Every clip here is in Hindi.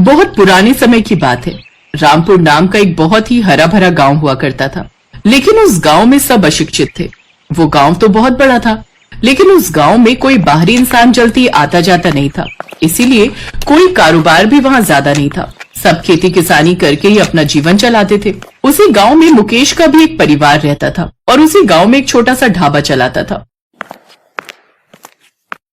बहुत पुराने समय की बात है। रामपुर नाम का एक बहुत ही हरा भरा गांव हुआ करता था, लेकिन उस गांव में सब अशिक्षित थे। वो गांव तो बहुत बड़ा था, लेकिन उस गांव में कोई बाहरी इंसान जल्दी आता जाता नहीं था, इसीलिए कोई कारोबार भी वहां ज्यादा नहीं था। सब खेती किसानी करके ही अपना जीवन चलाते थे। उसी गांव में मुकेश का भी एक परिवार रहता था और उसी गांव में एक छोटा सा ढाबा चलाता था।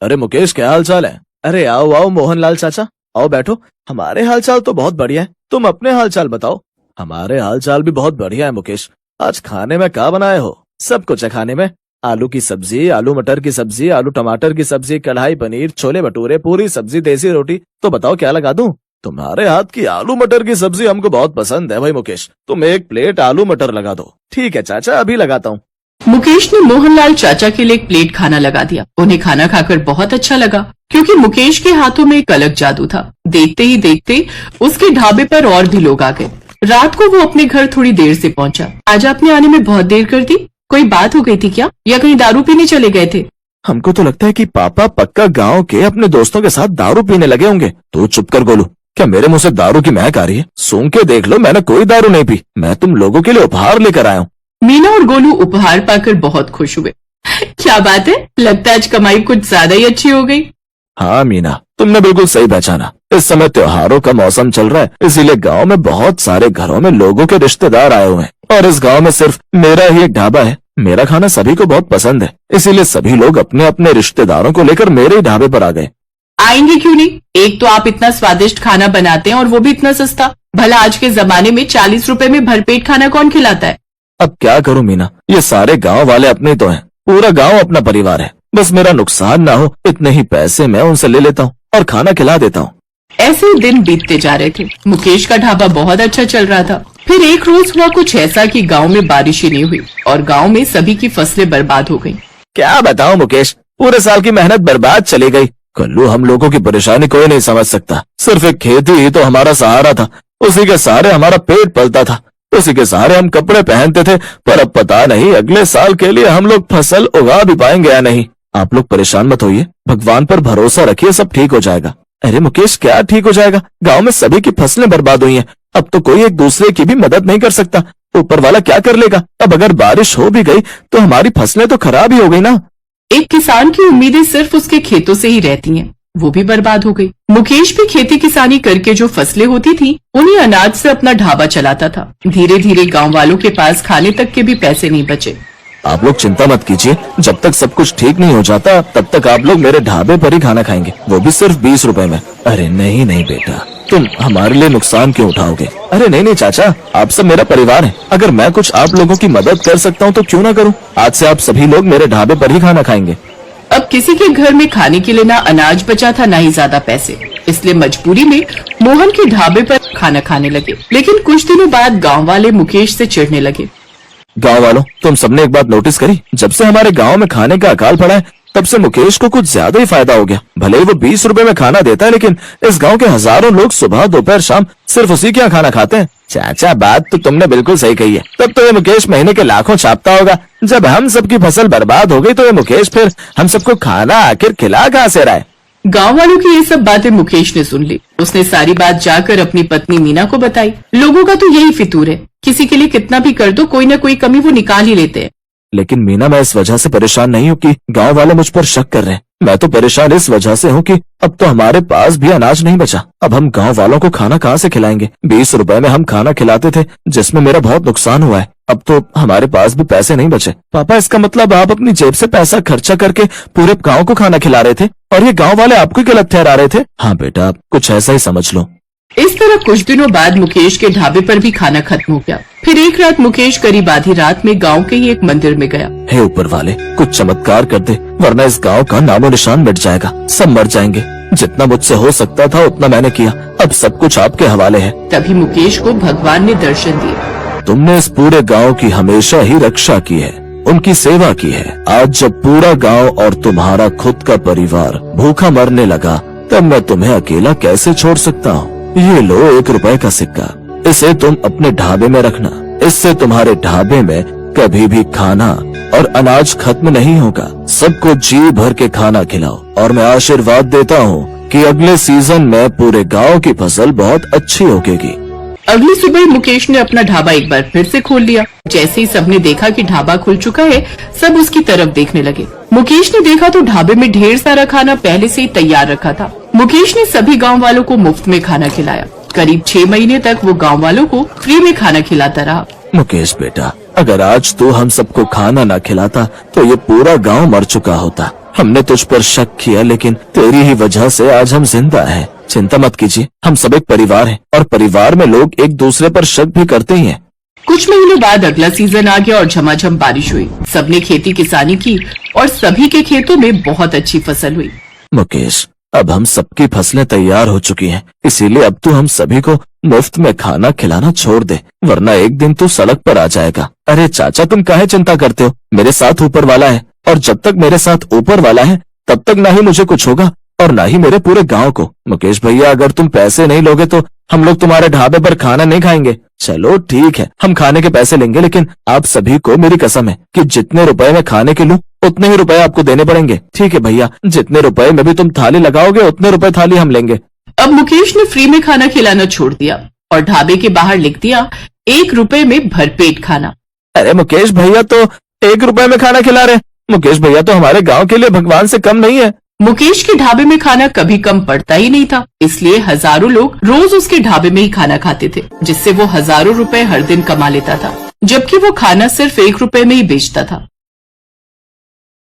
अरे मुकेश, क्या हाल चाल है? अरे आओ आओ मोहनलाल चाचा, आओ बैठो। हमारे हाल चाल तो बहुत बढ़िया है, तुम अपने हाल चाल बताओ। हमारे हाल चाल भी बहुत बढ़िया है मुकेश। आज खाने में क्या बनाए हो? सब कुछ है खाने में। आलू की सब्जी, आलू मटर की सब्जी, आलू टमाटर की सब्जी, कढ़ाई पनीर, छोले भटूरे, पूरी सब्जी, देसी रोटी। तो बताओ क्या लगा दूं? तुम्हारे हाथ की आलू मटर की सब्जी हमको बहुत पसंद है भाई मुकेश। तुम एक प्लेट आलू मटर लगा दो। ठीक है चाचा, अभी लगाता हूँ। मुकेश ने मोहनलाल चाचा के लिए एक प्लेट खाना लगा दिया। उन्हें खाना खाकर बहुत अच्छा लगा, क्योंकि मुकेश के हाथों में एक अलग जादू था। देखते ही देखते उसके ढाबे पर और भी लोग आ गए। रात को वो अपने घर थोड़ी देर से पहुंचा। आज आपने आने में बहुत देर कर दी, कोई बात हो गई थी क्या, या कहीं दारू पीने चले गए थे? हमको तो लगता है कि पापा पक्का गांव के अपने दोस्तों के साथ दारू पीने लगे होंगे। तो चुप कर गोलू, क्या मेरे मुंह से दारू की महक आ रही है? सूंघ के देख लो, मैंने कोई दारू नहीं पी। मैं तुम लोगों के लिए उपहार लेकर आया हूँ। मीना और गोलू उपहार पाकर बहुत खुश हुए। क्या बात है, लगता है आज कमाई कुछ ज्यादा ही अच्छी हो गई। हाँ मीना, तुमने बिल्कुल सही पहचाना। इस समय त्योहारों का मौसम चल रहा है, इसीलिए गांव में बहुत सारे घरों में लोगों के रिश्तेदार आए हुए हैं। और इस गांव में सिर्फ मेरा ही एक ढाबा है। मेरा खाना सभी को बहुत पसंद है, इसीलिए सभी लोग अपने अपने रिश्तेदारों को लेकर मेरे ही ढाबे पर आ गए। आएंगे क्यों नहीं? एक तो आप इतना स्वादिष्ट खाना बनाते हैं और वो भी इतना सस्ता। भला आज के जमाने में 40 रुपए में भरपेट खाना कौन खिलाता है? अब क्या करूं मीना, ये सारे गांव वाले अपने तो हैं। पूरा गांव अपना परिवार है। बस मेरा नुकसान ना हो, इतने ही पैसे मैं उनसे ले लेता हूँ और खाना खिला देता हूँ। ऐसे ही दिन बीतते जा रहे थे। मुकेश का ढाबा बहुत अच्छा चल रहा था। फिर एक रोज हुआ कुछ ऐसा कि गांव में बारिश ही नहीं हुई और गांव में सभी की फसलें बर्बाद हो गईं। क्या बताऊं मुकेश, पूरे साल की मेहनत बर्बाद चली गई। कल्लू, हम लोगों की परेशानी कोई नहीं समझ सकता। सिर्फ एक खेती ही तो हमारा सहारा था। उसी के सहारे हमारा पेट पलता था, उसी के सहारे हम कपड़े पहनते थे। पर अब पता नहीं अगले साल के लिए हम लोग फसल उगा भी पाएंगे या नहीं। आप लोग परेशान मत होइए, भगवान पर भरोसा रखिए, सब ठीक हो जाएगा। अरे मुकेश, क्या ठीक हो जाएगा? गांव में सभी की फसलें बर्बाद हुई हैं। अब तो कोई एक दूसरे की भी मदद नहीं कर सकता। ऊपर वाला क्या कर लेगा? अब अगर बारिश हो भी गई तो हमारी फसलें तो खराब ही हो गई ना। एक किसान की उम्मीदें सिर्फ उसके खेतों से ही रहती हैं, वो भी बर्बाद हो गई। मुकेश भी खेती किसानी करके जो फसलें होती थी उन्हीं अनाज से अपना ढाबा चलाता था। धीरे धीरे गांव वालों के पास खाने तक के भी पैसे नहीं बचे। आप लोग चिंता मत कीजिए, जब तक सब कुछ ठीक नहीं हो जाता तब तक आप लोग मेरे ढाबे पर ही खाना खाएंगे, वो भी सिर्फ 20 रुपए में। अरे नहीं नहीं बेटा, तुम हमारे लिए नुकसान क्यों उठाओगे? अरे नहीं नहीं चाचा, आप सब मेरा परिवार है। अगर मैं कुछ आप लोगों की मदद कर सकता हूँ तो क्यों ना करूँ। आज से आप सभी लोग मेरे ढाबे पर ही खाना खाएंगे। अब किसी के घर में खाने के लिए ना अनाज बचा था, ना ही ज्यादा पैसे, इसलिए मजबूरी में मोहन के ढाबे पर खाना खाने लगे। लेकिन कुछ दिनों बाद गांव वाले मुकेश से चिढ़ने लगे। गांव वालों, तुम सबने एक बात नोटिस करी? जब से हमारे गांव में खाने का अकाल पड़ा है, तब से मुकेश को कुछ ज्यादा ही फायदा हो गया। भले ही वो 20 रुपए में खाना देता है, लेकिन इस गांव के हजारों लोग सुबह दोपहर शाम सिर्फ उसी के यहाँ खाना खाते हैं। चाचा, बात तो तुमने बिल्कुल सही कही है। तब तो ये मुकेश महीने के लाखों छापता होगा। जब हम सबकी फसल बर्बाद हो गई तो ये मुकेश फिर हम सबको खाना आखिर खिला कहाँ से रहा है? गांव वालों की ये सब बातें मुकेश ने सुन ली। उसने सारी बात जाकर अपनी पत्नी मीना को बताई। लोगों का तो यही फितूर है, किसी के लिए कितना भी कर दो, कोई ना कोई कमी वो निकाल ही लेते हैं। लेकिन मीना, मैं इस वजह से परेशान नहीं हूँ कि गांव वाले मुझ पर शक कर रहे हैं। मैं तो परेशान इस वजह से हूँ कि अब तो हमारे पास भी अनाज नहीं बचा। अब हम गांव वालों को खाना कहाँ से खिलाएंगे? 20 रुपए में हम खाना खिलाते थे, जिसमें मेरा बहुत नुकसान हुआ है। अब तो हमारे पास भी पैसे नहीं बचे। पापा, इसका मतलब आप अपनी जेब से पैसा खर्चा करके पूरे गांव को खाना खिला रहे थे और ये गांव वाले आपको गलत ठहरा रहे थे? हाँ बेटा, कुछ ऐसा ही समझ लो। इस तरह कुछ दिनों बाद मुकेश के ढाबे पर भी खाना खत्म हो गया। फिर एक रात मुकेश करीब आधी रात में गांव के ही एक मंदिर में गया। हे ऊपर वाले, कुछ चमत्कार कर दे, वरना इस गांव का नामो निशान मिट जाएगा। सब मर जाएंगे। जितना मुझसे हो सकता था उतना मैंने किया, अब सब कुछ आपके हवाले है। तभी मुकेश को भगवान ने दर्शन दिए। तुमने इस पूरे गांव की हमेशा ही रक्षा की है, उनकी सेवा की है। आज जब पूरा गांव और तुम्हारा खुद का परिवार भूखा मरने लगा, तब मैं तुम्हें अकेला कैसे छोड़ सकता हूँ? ये लो 1 रुपए का सिक्का, इसे तुम अपने ढाबे में रखना। इससे तुम्हारे ढाबे में कभी भी खाना और अनाज खत्म नहीं होगा। सबको जी भर के खाना खिलाओ और मैं आशीर्वाद देता हूँ कि अगले सीजन में पूरे गांव की फसल बहुत अच्छी होगी। अगली सुबह मुकेश ने अपना ढाबा एक बार फिर से खोल लिया। जैसे ही सबने देखा कि ढाबा खुल चुका है, सब उसकी तरफ देखने लगे। मुकेश ने देखा तो ढाबे में ढेर सारा खाना पहले से ही तैयार रखा था। मुकेश ने सभी गांव वालों को मुफ्त में खाना खिलाया। करीब 6 महीने तक वो गांव वालों को फ्री में खाना खिलाता रहा। मुकेश बेटा, अगर आज तू हम सबको खाना न खिलाता तो ये पूरा गांव मर चुका होता। हमने तुझ पर शक किया, लेकिन तेरी ही वजह से आज हम जिंदा हैं। चिंता मत कीजिए, हम सब एक परिवार हैं और परिवार में लोग एक दूसरे पर शक भी करते ही हैं। कुछ महीनों बाद अगला सीजन आ गया और झमाझम बारिश हुई। सबने खेती किसानी की और सभी के खेतों में बहुत अच्छी फसल हुई। मुकेश, अब हम सबकी फसलें तैयार हो चुकी हैं, इसीलिए अब तू हम सभी को मुफ्त में खाना खिलाना छोड़ दे, वरना एक दिन तू सड़क पर आ जाएगा। अरे चाचा, तुम काहे चिंता करते हो? मेरे साथ ऊपर वाला है, और जब तक मेरे साथ ऊपर वाला है तब तक ना ही मुझे कुछ होगा और ना ही मेरे पूरे गांव को। मुकेश भैया, अगर तुम पैसे नहीं लोगे तो हम लोग तुम्हारे ढाबे पर खाना नहीं खाएंगे। चलो ठीक है, हम खाने के पैसे लेंगे, लेकिन आप सभी को मेरी कसम है कि जितने रुपए मैं खाने के लूं उतने ही रुपए आपको देने पड़ेंगे। ठीक है भैया, जितने रुपए में भी तुम थाली लगाओगे उतने रुपए थाली हम लेंगे। अब मुकेश ने फ्री में खाना खिलाना छोड़ दिया और ढाबे के बाहर लिख दिया 1 रुपए में भरपेट खाना। अरे मुकेश भैया तो 1 रुपए में खाना खिला रहे। मुकेश भैया तो हमारे गांव के लिए भगवान से कम नहीं है। मुकेश के ढाबे में खाना कभी कम पड़ता ही नहीं था, इसलिए हजारों लोग रोज उसके ढाबे में ही खाना खाते थे, जिससे वो हजारों रुपए हर दिन कमा लेता था, जबकि वो खाना सिर्फ 1 रुपए में ही बेचता था।